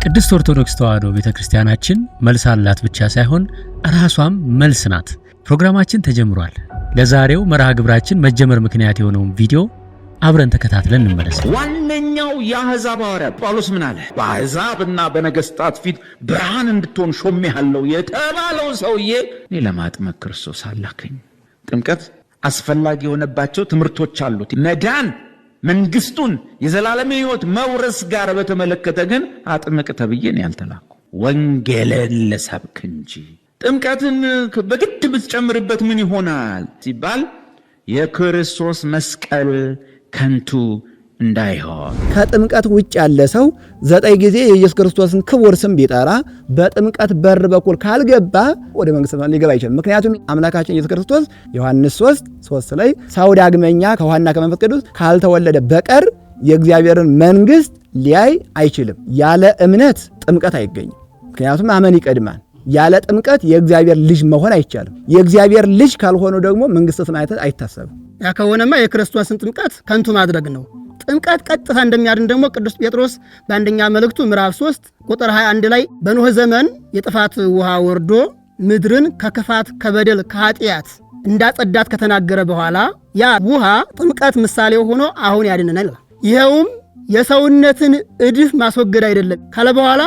ቅድስት ኦርቶዶክስ ተዋሕዶ ቤተክርስቲያናችን መልስ አላት ብቻ ሳይሆን ራሷም መልስ ናት። ፕሮግራማችን ተጀምሯል። ለዛሬው መርሃ ግብራችን መጀመር ምክንያት የሆነውን ቪዲዮ አብረን ተከታትለን እንመለስ። ዋነኛው የአሕዛብ ሐዋርያ ጳውሎስ ምን አለ? በአሕዛብና በነገሥታት ፊት ብርሃን እንድትሆን ሾሜሃለሁ የተባለው ሰውዬ እኔ ለማጥመቅ ክርስቶስ አላከኝ። ጥምቀት አስፈላጊ የሆነባቸው ትምህርቶች አሉት። መዳን መንግስቱን የዘላለም ሕይወት መውረስ ጋር በተመለከተ ግን አጥምቅ ተብዬ ነው ያልተላኩ፣ ወንጌልን ለሰብክ እንጂ። ጥምቀትን በግድ ብትጨምርበት ምን ይሆናል ሲባል የክርስቶስ መስቀል ከንቱ እንዳይሆን። ከጥምቀት ውጭ ያለ ሰው 9 ጊዜ የኢየሱስ ክርስቶስን ክቡር ስም ቢጠራ በጥምቀት በር በኩል ካልገባ ወደ መንግሥተ ሰማያት ሊገባ አይችልም። ምክንያቱም አምላካችን ኢየሱስ ክርስቶስ ዮሐንስ 3 ላይ ሰው ዳግመኛ ከውሃና ከመንፈስ ቅዱስ ካልተወለደ በቀር የእግዚአብሔርን መንግሥት ሊያይ አይችልም። ያለ እምነት ጥምቀት አይገኝም። ምክንያቱም አመን ይቀድማል። ያለ ጥምቀት የእግዚአብሔር ልጅ መሆን አይቻልም። የእግዚአብሔር ልጅ ካልሆኑ ደግሞ መንግሥተ ሰማያት አይታሰብም። ያ ከሆነማ የክርስቶስን ጥምቀት ከንቱ ማድረግ ነው። ጥምቀት ቀጥታ እንደሚያድን ደግሞ ቅዱስ ጴጥሮስ በአንደኛ መልእክቱ ምዕራፍ 3 ቁጥር 21 ላይ በኖህ ዘመን የጥፋት ውሃ ወርዶ ምድርን ከክፋት ከበደል ከኃጢአት እንዳጸዳት ከተናገረ በኋላ ያ ውሃ ጥምቀት ምሳሌ ሆኖ አሁን ያድነናል። ይኸውም የሰውነትን እድፍ ማስወገድ አይደለም ካለ በኋላ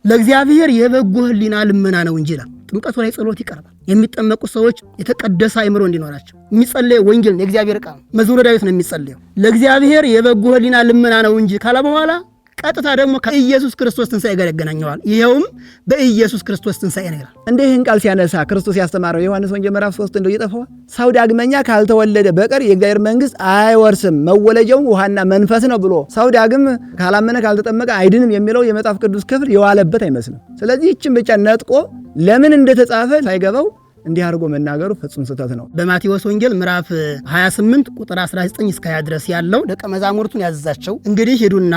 ለእግዚአብሔር የበጎ ሕሊና ልመና ነው እንጂ ይላል። ጥምቀቱ ላይ ጸሎት ይቀርባል። የሚጠመቁ ሰዎች የተቀደሰ አእምሮ እንዲኖራቸው የሚጸለየው ወንጌል ነው፣ የእግዚአብሔር ቃል መዝሙረ ዳዊት ነው የሚጸለየው። ለእግዚአብሔር የበጎ ሕሊና ልመና ነው እንጂ ካለ በኋላ ቀጥታ ደግሞ ከኢየሱስ ክርስቶስ ትንሣኤ ጋር ያገናኘዋል። ይኸውም በኢየሱስ ክርስቶስ ትንሣኤ ነው ይላል። እንደ ይህን ቃል ሲያነሳ ክርስቶስ ያስተማረው ዮሐንስ ወንጌል ምዕራፍ 3 እንደው ይጠፋዋል። ሰው ዳግመኛ ካልተወለደ በቀር የእግዚአብሔር መንግሥት አይወርስም፣ መወለጃውም ውሃና መንፈስ ነው ብሎ ሰው ዳግም ካላመነ ካልተጠመቀ አይድንም የሚለው የመጽሐፍ ቅዱስ ክፍል የዋለበት አይመስልም። ስለዚህ ይህችን ብቻ ነጥቆ ለምን እንደተጻፈ ሳይገባው እንዲህ አድርጎ መናገሩ ፍጹም ስህተት ነው። በማቴዎስ ወንጌል ምዕራፍ 28 ቁጥር 19 እስከ 20 ድረስ ያለው ደቀ መዛሙርቱን ያዘዛቸው እንግዲህ ሂዱና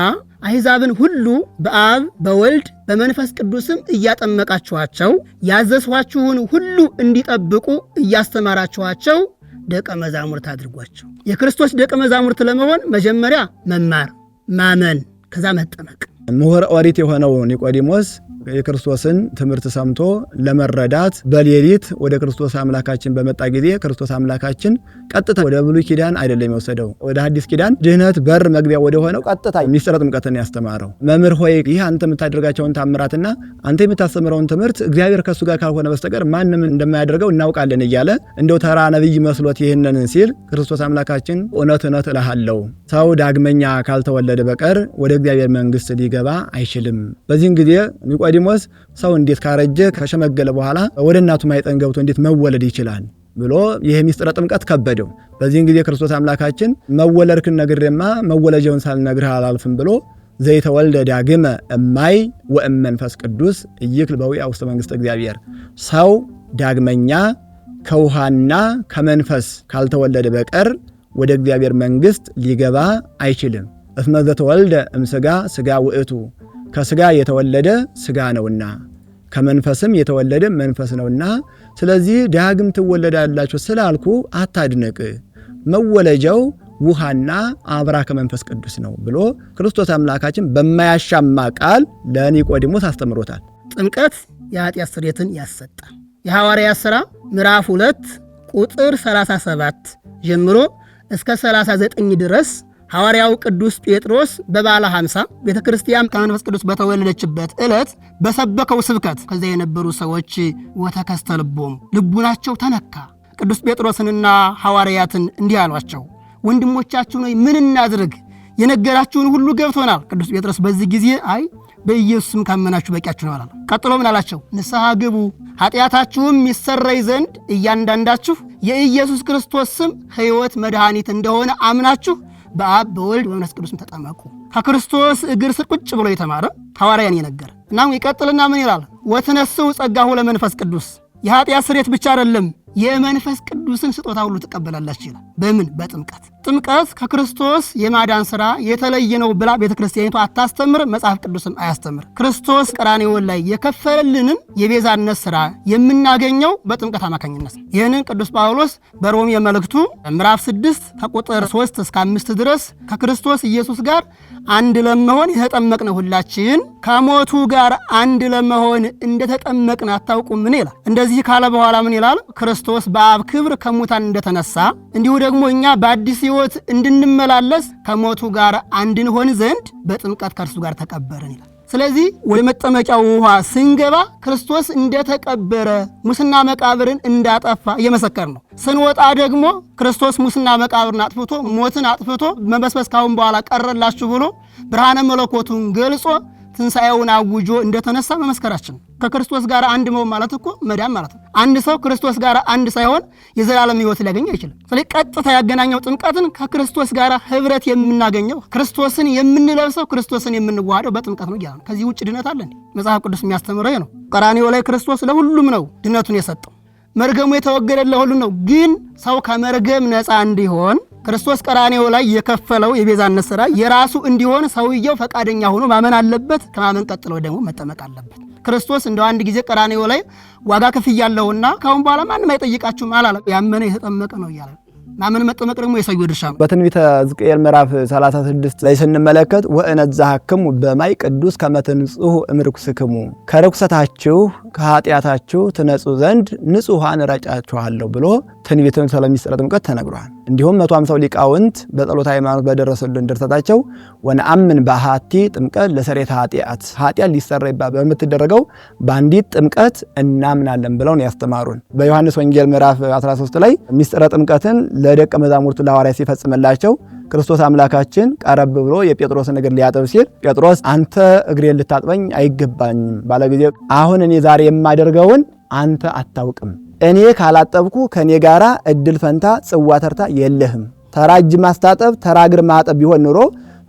አሕዛብን ሁሉ በአብ በወልድ በመንፈስ ቅዱስም እያጠመቃችኋቸው ያዘዝኋችሁን ሁሉ እንዲጠብቁ እያስተማራችኋቸው ደቀ መዛሙርት አድርጓቸው። የክርስቶስ ደቀ መዛሙርት ለመሆን መጀመሪያ መማር፣ ማመን፣ ከዛ መጠመቅ። ምሁር ኦሪት የሆነው ኒቆዲሞስ የክርስቶስን ትምህርት ሰምቶ ለመረዳት በሌሊት ወደ ክርስቶስ አምላካችን በመጣ ጊዜ ክርስቶስ አምላካችን ቀጥታ ወደ ብሉይ ኪዳን አይደለም የወሰደው፣ ወደ አዲስ ኪዳን ድህነት በር መግቢያ ወደ ሆነው ቀጥታ ሚስጥረ ጥምቀትን ያስተማረው። መምህር ሆይ ይህ አንተ የምታደርጋቸውን ታምራትና አንተ የምታስተምረውን ትምህርት እግዚአብሔር ከሱ ጋር ካልሆነ በስተቀር ማንም እንደማያደርገው እናውቃለን እያለ እንደው ተራ ነብይ መስሎት ይህንን ሲል ክርስቶስ አምላካችን እውነት እውነት እልሃለሁ ሰው ዳግመኛ ካልተወለደ በቀር ወደ እግዚአብሔር መንግሥት ሊገባ አይችልም። በዚህን ጊዜ ኒቆዲሞስ ሰው እንዴት ካረጀ ከሸመገለ በኋላ ወደ እናቱ ማኅፀን ገብቶ እንዴት መወለድ ይችላል ብሎ ይሄ ሚስጥረ ጥምቀት ከበደው። በዚህን ጊዜ ክርስቶስ አምላካችን መወለድክን ነግሬማ መወለጃውን ሳልነግርህ አላልፍም ብሎ ዘይተወልደ ዳግመ እማይ ወእም መንፈስ ቅዱስ ኢይክል በዊአ ውስተ መንግሥተ እግዚአብሔር፣ ሰው ዳግመኛ ከውሃና ከመንፈስ ካልተወለደ በቀር ወደ እግዚአብሔር መንግሥት ሊገባ አይችልም። እስመ ዘተወልደ እምሥጋ ሥጋ ውእቱ፣ ከሥጋ የተወለደ ሥጋ ነውና ከመንፈስም የተወለደ መንፈስ ነውና፣ ስለዚህ ዳግም ትወለዳላችሁ ስላልኩ አታድነቅ፣ መወለጃው ውሃና አብራ ከመንፈስ ቅዱስ ነው ብሎ ክርስቶስ አምላካችን በማያሻማ ቃል ለኒቆዲሞስ አስተምሮታል። ጥምቀት የኃጢአት ስርየትን ያሰጣል። የሐዋርያት ሥራ ምዕራፍ 2 ቁጥር 37 ጀምሮ እስከ 39 ድረስ ሐዋርያው ቅዱስ ጴጥሮስ በበዓለ 50 ቤተ ክርስቲያን ከመንፈስ ቅዱስ በተወለደችበት ዕለት በሰበከው ስብከት ከዚያ የነበሩ ሰዎች ወተከስተ ልቦሙ ልቡናቸው ተነካ። ቅዱስ ጴጥሮስንና ሐዋርያትን እንዲህ አሏቸው፣ ወንድሞቻችን ሆይ ምን እናድርግ? የነገራችሁን ሁሉ ገብቶናል። ቅዱስ ጴጥሮስ በዚህ ጊዜ አይ በኢየሱስም ካመናችሁ በቂያችሁ ነው አላለ። ቀጥሎ ምን አላቸው? ንስሐ ግቡ፣ ኃጢአታችሁም ይሰረይ ዘንድ እያንዳንዳችሁ የኢየሱስ ክርስቶስ ስም ሕይወት መድኃኒት እንደሆነ አምናችሁ በአብ በወልድ በመንፈስ ቅዱስም ተጠመቁ። ከክርስቶስ እግር ስር ቁጭ ብሎ የተማረ ሐዋርያን የነገረ እና ይቀጥልና ምን ይላል? ወትነስው ጸጋሁ ለመንፈስ ቅዱስ፣ የኃጢአት ስርየት ብቻ አይደለም የመንፈስ ቅዱስን ስጦታ ሁሉ ትቀበላላችሁ ይላል። በምን? በጥምቀት። ጥምቀት ከክርስቶስ የማዳን ሥራ የተለየ ነው ብላ ቤተክርስቲያኒቱ አታስተምር፣ መጽሐፍ ቅዱስም አያስተምር። ክርስቶስ ቀራንዮ ላይ የከፈለልንን የቤዛነት ሥራ የምናገኘው በጥምቀት አማካኝነት ነው። ይህንን ቅዱስ ጳውሎስ በሮሜ መልእክቱ ምዕራፍ 6 ከቁጥር 3 እስከ 5 ድረስ ከክርስቶስ ኢየሱስ ጋር አንድ ለመሆን የተጠመቅን ሁላችን ከሞቱ ጋር አንድ ለመሆን እንደተጠመቅን አታውቁምን ይላል። እንደዚህ ካለ በኋላ ምን ይላል? ክርስቶስ በአብ ክብር ከሙታን እንደተነሳ እንዲሁ ደግሞ እኛ በአዲስ ሕይወት እንድንመላለስ ከሞቱ ጋር አንድ እንሆን ዘንድ በጥምቀት ከእርሱ ጋር ተቀበርን ይላል። ስለዚህ ወደ መጠመቂያው ውሃ ስንገባ ክርስቶስ እንደተቀበረ ሙስና መቃብርን እንዳጠፋ እየመሰከር ነው። ስንወጣ ደግሞ ክርስቶስ ሙስና መቃብርን አጥፍቶ ሞትን አጥፍቶ መበስበስ ካሁን በኋላ ቀረላችሁ ብሎ ብርሃነ መለኮቱን ገልጾ ትንሣኤውን አውጆ እንደተነሳ መመስከራችን። ከክርስቶስ ጋር አንድ መሆን ማለት እኮ መዳን ማለት ነው። አንድ ሰው ክርስቶስ ጋር አንድ ሳይሆን የዘላለም ሕይወት ሊያገኝ አይችልም። ስለዚህ ቀጥታ ያገናኘው ጥምቀትን ከክርስቶስ ጋር ህብረት የምናገኘው ክርስቶስን የምንለብሰው ክርስቶስን የምንዋሃደው በጥምቀት ነው እያለ ነው። ከዚህ ውጭ ድነት አለ እንዴ? መጽሐፍ ቅዱስ የሚያስተምረው ነው። ቀራንዮ ላይ ክርስቶስ ለሁሉም ነው ድነቱን የሰጠው። መርገሙ የተወገደ ለሁሉም ነው። ግን ሰው ከመርገም ነፃ እንዲሆን ክርስቶስ ቀራንዮ ላይ የከፈለው የቤዛነት ሥራ የራሱ እንዲሆን ሰውየው ፈቃደኛ ሆኖ ማመን አለበት። ከማመን ቀጥሎ ደግሞ መጠመቅ አለበት። ክርስቶስ እንደው አንድ ጊዜ ቀራንዮ ላይ ዋጋ ከፍያለሁና ካሁን በኋላ ማንም አይጠይቃችሁም አላለም። ያመነ የተጠመቀ ነው እያለ ማመን መጠመቅ ደግሞ የሰው ድርሻ ነው። በትንቢተ ሕዝቅኤል ምዕራፍ 36 ላይ ስንመለከት ወእነዛሐክሙ በማይ ቅዱስ ከመ ትንጹሑ እምርኩስክሙ ከርኩሰታችሁ ከኃጢአታችሁ ትነጹ ዘንድ ንጹሕ ውሃን እረጫችኋለሁ ብሎ ትንቢትን ስለ ምስጢረ ጥምቀት ተነግሯል። እንዲሁም 150 ሊቃውንት በጸሎተ ሃይማኖት በደረሱልን ድርሰታቸው ወነአምን በአሐቲ ጥምቀት ለሰሬታ ኃጢአት ሊሰረይባት በምትደረገው በአንዲት ጥምቀት እናምናለን ብለው ነው ያስተማሩን። በዮሐንስ ወንጌል ምዕራፍ 13 ላይ ምስጢረ ጥምቀትን ለደቀ መዛሙርቱ ለሐዋርያት ሲፈጽምላቸው ክርስቶስ አምላካችን ቀረብ ብሎ የጴጥሮስን እግር ሊያጥብ ሲል ጴጥሮስ አንተ እግሬን ልታጥበኝ አይገባኝም ባለ ጊዜ አሁን እኔ ዛሬ የማደርገውን አንተ አታውቅም፣ እኔ ካላጠብኩ ከኔ ጋራ እድል ፈንታ ጽዋ ተርታ የለህም። ተራ እጅ ማስታጠብ ተራ እግር ማጠብ ቢሆን ኑሮ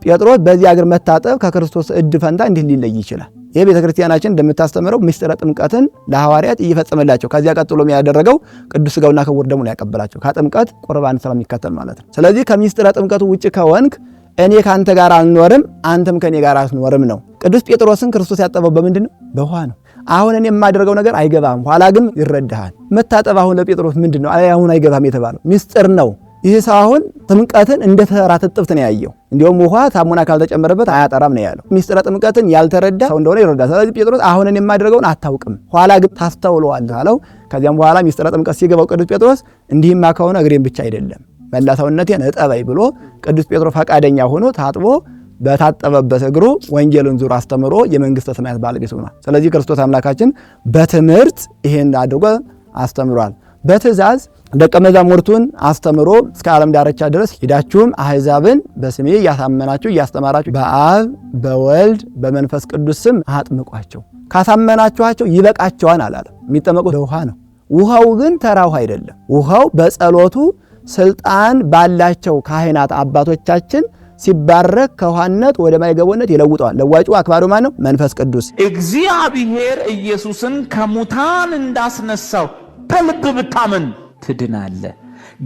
ጴጥሮስ በዚህ እግር መታጠብ ከክርስቶስ እድል ፈንታ እንዴት ሊለይ ይችላል? ይህ ቤተክርስቲያናችን እንደምታስተምረው ምስጢረ ጥምቀትን ለሐዋርያት እየፈጸመላቸው ከዚያ ቀጥሎ የሚያደረገው ቅዱስ ሥጋውና ክቡር ደሙን ያቀበላቸው ከጥምቀት ቁርባን ስለሚከተል ማለት ነው። ስለዚህ ከምስጢረ ጥምቀቱ ውጭ ከወንክ እኔ ካንተ ጋር አልኖርም አንተም ከኔ ጋር አትኖርም ነው። ቅዱስ ጴጥሮስን ክርስቶስ ያጠበው በምንድን ነው? በውሃ ነው። አሁን እኔ የማደርገው ነገር አይገባም፣ ኋላ ግን ይረዳሃል። መታጠብ አሁን ለጴጥሮስ ምንድን ነው? አሁን አይገባም የተባለው ምስጢር ነው። ይህ ሰው አሁን ጥምቀትን እንደ ተራ ትጥብት ነው ያየው። እንዲሁም ውሃ ሳሙና ካልተጨመረበት አያጠራም ነው ያለው። ምስጢረ ጥምቀትን ያልተረዳ ሰው እንደሆነ ይረዳል። ስለዚህ ጴጥሮስ አሁን እኔ የማደርገውን አታውቅም፣ ኋላ ግን ታስተውለዋለህ አለው። ከዚያም በኋላ ምስጢረ ጥምቀት ሲገባው ቅዱስ ጴጥሮስ እንዲህማ ከሆነ እግሬን ብቻ አይደለም መላ ሰውነቴን እጠበኝ ብሎ ቅዱስ ጴጥሮስ ፈቃደኛ ሆኖ ታጥቦ በታጠበበት እግሩ ወንጌልን ዙር አስተምሮ የመንግስተ ሰማያት ባለቤት ሆኗል። ስለዚህ ክርስቶስ አምላካችን በትምህርት ይሄን አድርጎ አስተምሯል። በትእዛዝ ደቀ መዛሙርቱን አስተምሮ እስከ ዓለም ዳርቻ ድረስ ሄዳችሁም አሕዛብን በስሜ እያሳመናችሁ እያስተማራችሁ በአብ በወልድ በመንፈስ ቅዱስ ስም አጥምቋቸው፣ ካሳመናችኋቸው ይበቃቸዋል አላለም። የሚጠመቁት በውሃ ነው። ውሃው ግን ተራ ውሃ አይደለም። ውሃው በጸሎቱ ስልጣን ባላቸው ካህናት አባቶቻችን ሲባረክ ከውሃነት ወደ ማይገቦነት ይለውጠዋል። ለዋጩ አክባሪው ማን ነው? መንፈስ ቅዱስ። እግዚአብሔር ኢየሱስን ከሙታን እንዳስነሳው በልብ ብታምን ትድናለህ።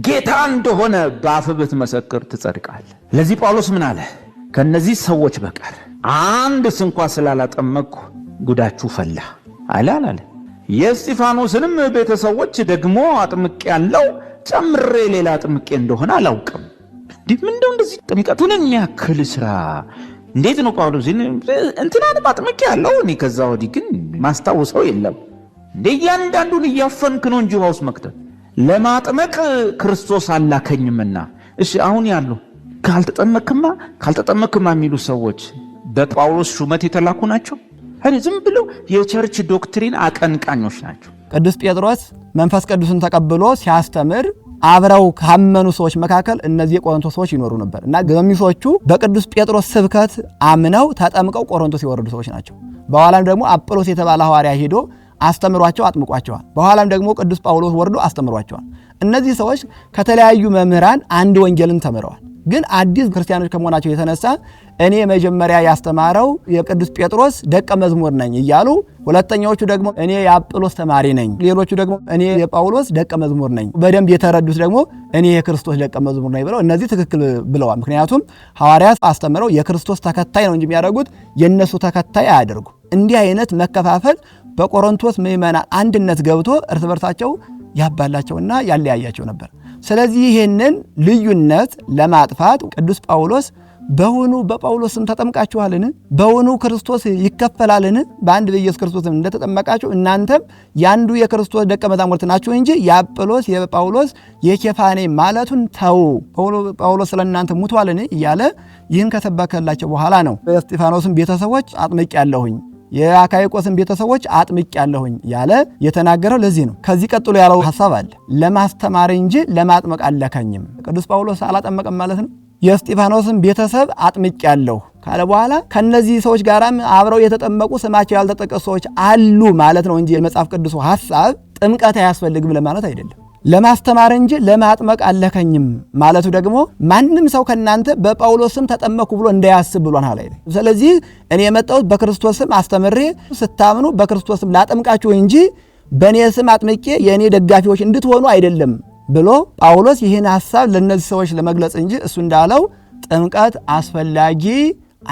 ጌታ እንደሆነ በአፍህ ብትመሰክር ትጸድቃለህ። ለዚህ ጳውሎስ ምን አለ? ከነዚህ ሰዎች በቀር አንድ ስንኳ ስላላጠመቅኩ ጉዳችሁ ፈላ አለ። የእስጢፋኖስንም ቤተሰቦች ደግሞ አጥምቄ ያለው ጨምሬ ሌላ አጥምቄ እንደሆነ አላውቅም። ምንድነው እንደዚህ ጥምቀቱን የሚያክል ስራ እንዴት ነው ጳውሎስ እንትናንም አጥምቄ ያለው እኔ ከዛ ወዲህ ግን ማስታወሰው የለም። እያንዳንዱን እያፈንክ ነው እንጂ ውሃ ውስጥ መክተት ለማጥመቅ ክርስቶስ አላከኝምና። እሺ አሁን ያሉ ካልተጠመክማ የሚሉ ሰዎች በጳውሎስ ሹመት የተላኩ ናቸው? ዝም ብለው የቸርች ዶክትሪን አቀንቃኞች ናቸው። ቅዱስ ጴጥሮስ መንፈስ ቅዱስን ተቀብሎ ሲያስተምር አብረው ካመኑ ሰዎች መካከል እነዚህ የቆሮንቶስ ሰዎች ይኖሩ ነበር እና ገሚሶቹ በቅዱስ ጴጥሮስ ስብከት አምነው ተጠምቀው ቆሮንቶስ የወረዱ ሰዎች ናቸው። በኋላም ደግሞ አጵሎስ የተባለ ሐዋርያ ሄዶ አስተምሯቸው አጥምቋቸዋል። በኋላም ደግሞ ቅዱስ ጳውሎስ ወርዶ አስተምሯቸዋል። እነዚህ ሰዎች ከተለያዩ መምህራን አንድ ወንጌልን ተምረዋል። ግን አዲስ ክርስቲያኖች ከመሆናቸው የተነሳ እኔ መጀመሪያ ያስተማረው የቅዱስ ጴጥሮስ ደቀ መዝሙር ነኝ እያሉ፣ ሁለተኛዎቹ ደግሞ እኔ የአጵሎስ ተማሪ ነኝ፣ ሌሎቹ ደግሞ እኔ የጳውሎስ ደቀ መዝሙር ነኝ፣ በደንብ የተረዱት ደግሞ እኔ የክርስቶስ ደቀ መዝሙር ነኝ ብለው እነዚህ ትክክል ብለዋል። ምክንያቱም ሐዋርያት አስተምረው የክርስቶስ ተከታይ ነው እንጂ የሚያደርጉት የነሱ ተከታይ አያደርጉ። እንዲህ አይነት መከፋፈል በቆሮንቶስ ምዕመናን አንድነት ገብቶ እርስ በርሳቸው ያባላቸውና ያለያያቸው ነበር። ስለዚህ ይህንን ልዩነት ለማጥፋት ቅዱስ ጳውሎስ በውኑ በጳውሎስ ስም ተጠምቃችኋልን? በውኑ ክርስቶስ ይከፈላልን? በአንድ በኢየሱስ ክርስቶስ ስም እንደተጠመቃችሁ እናንተም ያንዱ የክርስቶስ ደቀ መዛሙርት ናችሁ እንጂ የአጵሎስ የጳውሎስ የኬፋኔ ማለቱን ተው። ጳውሎስ ስለእናንተ ሙቷልን? እያለ ይህን ከሰበከላቸው በኋላ ነው የእስጢፋኖስን ቤተሰቦች አጥምቄአለሁኝ፣ የአካይቆስን ቤተሰቦች አጥምቄአለሁኝ ያለ የተናገረው ለዚህ ነው። ከዚህ ቀጥሎ ያለው ሐሳብ አለ። ለማስተማር እንጂ ለማጥመቅ አልላከኝም። ቅዱስ ጳውሎስ አላጠመቀም ማለት ነው። የእስጢፋኖስን ቤተሰብ አጥምቄአለሁ ካለ በኋላ ከነዚህ ሰዎች ጋራም አብረው የተጠመቁ ስማቸው ያልተጠቀሱ ሰዎች አሉ ማለት ነው እንጂ የመጽሐፍ ቅዱስ ሐሳብ ጥምቀት አያስፈልግም ለማለት አይደለም። ለማስተማር እንጂ ለማጥመቅ አልላከኝም ማለቱ ደግሞ ማንም ሰው ከናንተ በጳውሎስ ስም ተጠመቁ ብሎ እንዳያስብ ብሏን ሐላይ። ስለዚህ እኔ የመጣሁት በክርስቶስ ስም አስተምሬ ስታምኑ በክርስቶስ ስም ላጠምቃችሁ እንጂ በእኔ ስም አጥምቄ የእኔ ደጋፊዎች እንድትሆኑ አይደለም ብሎ ጳውሎስ ይህን ሐሳብ ለነዚህ ሰዎች ለመግለጽ እንጂ እሱ እንዳለው ጥምቀት አስፈላጊ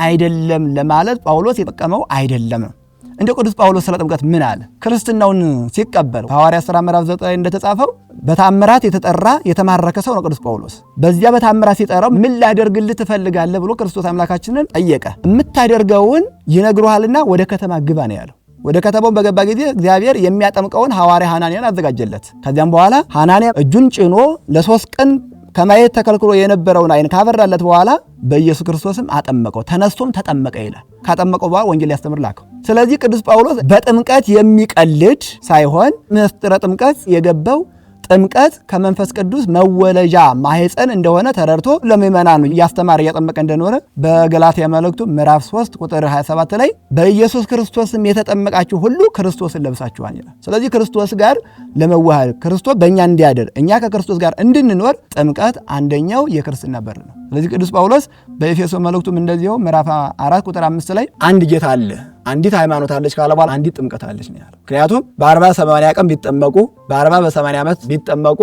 አይደለም ለማለት ጳውሎስ የጠቀመው አይደለም ነው። እንደ ቅዱስ ጳውሎስ ስለ ጥምቀት ምን አለ? ክርስትናውን ሲቀበል ሐዋርያት ሥራ ምዕራፍ 9 እንደተጻፈው በታምራት የተጠራ የተማረከ ሰው ነው ቅዱስ ጳውሎስ። በዚያ በታምራት ሲጠራው ምን ላደርግልህ ትፈልጋለህ ብሎ ክርስቶስ አምላካችንን ጠየቀ። የምታደርገውን ይነግሩሃልና ወደ ከተማ ግባ ነው ያለው። ወደ ከተማው በገባ ጊዜ እግዚአብሔር የሚያጠምቀውን ሐዋርያ ሐናንያን አዘጋጀለት። ከዚያም በኋላ ሐናንያ እጁን ጭኖ ለ3 ቀን ከማየት ተከልክሎ የነበረውን ዓይን ካበራለት በኋላ በኢየሱስ ክርስቶስም አጠመቀው። ተነስቶም ተጠመቀ ይላል። ካጠመቀው በኋላ ወንጌል ሊያስተምር ላከው። ስለዚህ ቅዱስ ጳውሎስ በጥምቀት የሚቀልድ ሳይሆን ምስጢረ ጥምቀት የገባው ጥምቀት ከመንፈስ ቅዱስ መወለጃ ማህፀን እንደሆነ ተረድቶ ለምእመናኑ እያስተማረ እያጠመቀ እንደኖረ በገላትያ መልእክቱ ምዕራፍ 3 ቁጥር 27 ላይ በኢየሱስ ክርስቶስም የተጠመቃችሁ ሁሉ ክርስቶስን ለብሳችኋል ይላል። ስለዚህ ክርስቶስ ጋር ለመዋሃድ ክርስቶስ በእኛ እንዲያድር እኛ ከክርስቶስ ጋር እንድንኖር ጥምቀት አንደኛው የክርስትና በር ነው። ስለዚህ ቅዱስ ጳውሎስ በኤፌሶን መልእክቱም እንደዚሁ ምዕራፍ 4 ቁጥር 5 ላይ አንድ ጌታ አለ፣ አንዲት ሃይማኖት አለች ካለ በኋላ አንዲት ጥምቀት አለች ነው ያለው። ምክንያቱም በ40-80 ቀን ቢጠመቁ በ40-80 ዓመት ቢጠመቁ